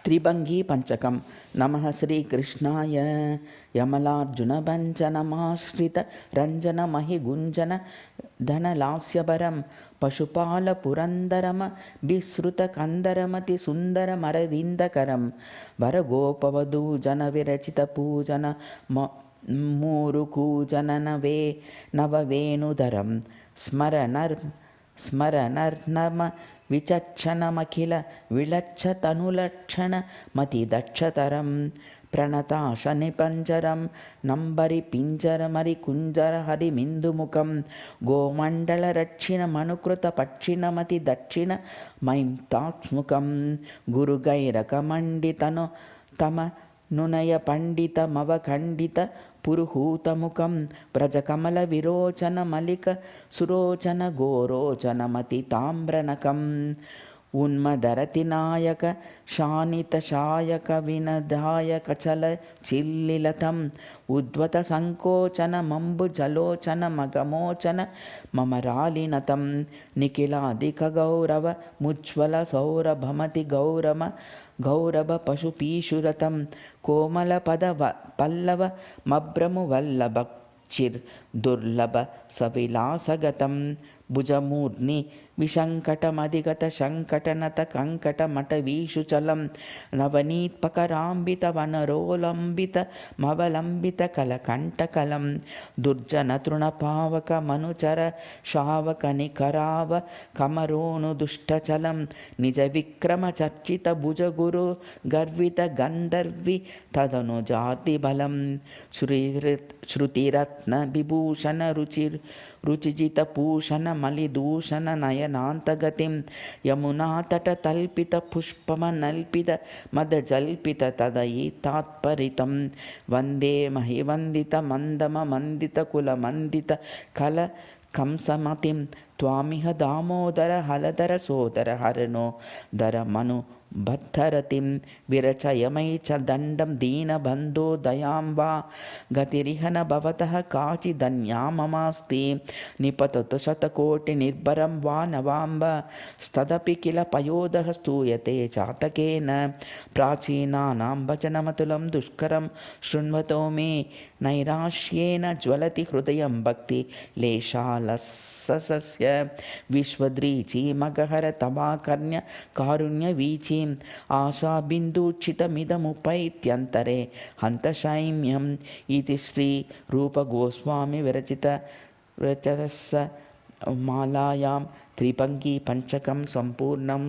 त्रिभंगी पंचकं। नमः श्रीकृष्णाय यमलार्जुनभञ्जनमाश्रित रञ्जनमहिगुञ्जन धनलास्यभरं पशुपालपुरन्दरमभिसृतकन्दरमतिसुन्दरमरविन्दकरं वरगोपवधूजनविरचितपूजन मूरुकूजननवे नववेणुधरं स्मरनर्नम विचक्षणमखिल विलक्षतनुलक्षणमतिदक्षतरं प्रणताशनिपञ्जरं नम्बरिपिञ्जरमरिकुञ्जरहरिमिन्दुमुखं गोमण्डलरक्षिणमनुकृतपक्षिणमतिदक्षिणमयिं गुरुगैरकमण्डितनु तमनुनयपण्डितमवखण्डित पुरुहूतमुखं व्रजकमलविरोचनमलिकसुरोचनगोरोचनमतिताम्रनकम् उन्मदरतिनायक शानितशायक विनदायकचलचिल्लिलतम् उद्वतसङ्कोचनमम्बुजलोचनमगमोचन ममरालिनतं निखिलादिकगौरवमुज्ज्वलसौरभमतिगौरम गौरवपशुपीशुरतं कोमलपदपल्लवमभ्रमुवल्लभचिर्दुर्लभ सविलासगतं भुजमूर्ध्नि विशङ्कटमधिगतशङ्कटनतकङ्कटमटवीषुचलं नवनीत्पकराम्बितवनरोलम्बितमवलम्बितकलकण्टकलं दुर्जनतृणपावकमनुचर शावकनिकराव कमरोनुदुष्टचलं निजविक्रमचर्चितभुजगुरु गर्वितगन्धर्वि तदनुजातिबलं श्रुतिरत्नविभूषणरुचिजितपूषणमलिदूषणनयनान्तगतिं यमुनातटतल्पितपुष्पमनल्पितमदजल्पिततदयितात्परितं वन्दे महिवन्दितमन्दममन्दितकुलमन्दितकल कंसमतिं त्वामिह दामोदर हलधर सोदर हरनो दरमनु बद्धरतिं विरचयमै च दण्डं दीनबन्धो दयां वा गतिरिह न भवतः काचिदन्या ममास्ति निपततु शतकोटिनिर्भरं वा नवाम्ब स्तदपि किल पयोदः स्तूयते चातकेन प्राचीनानां वचनमतुलं दुष्करं शृण्वतो मे नैराश्येन ज्वलति हृदयं भक्तिलेशालसस्य विश्वद्रीचीमगहर तवाकर्ण्य कारुण्यवीचीम् आशाबिन्दूचितमिदमुपैत्यन्तरे हन्तशैम्यम् इति श्रीरूपगोस्वामी विरचितस्य मालायां त्रिभंगी पंचकं सम्पूर्णम्।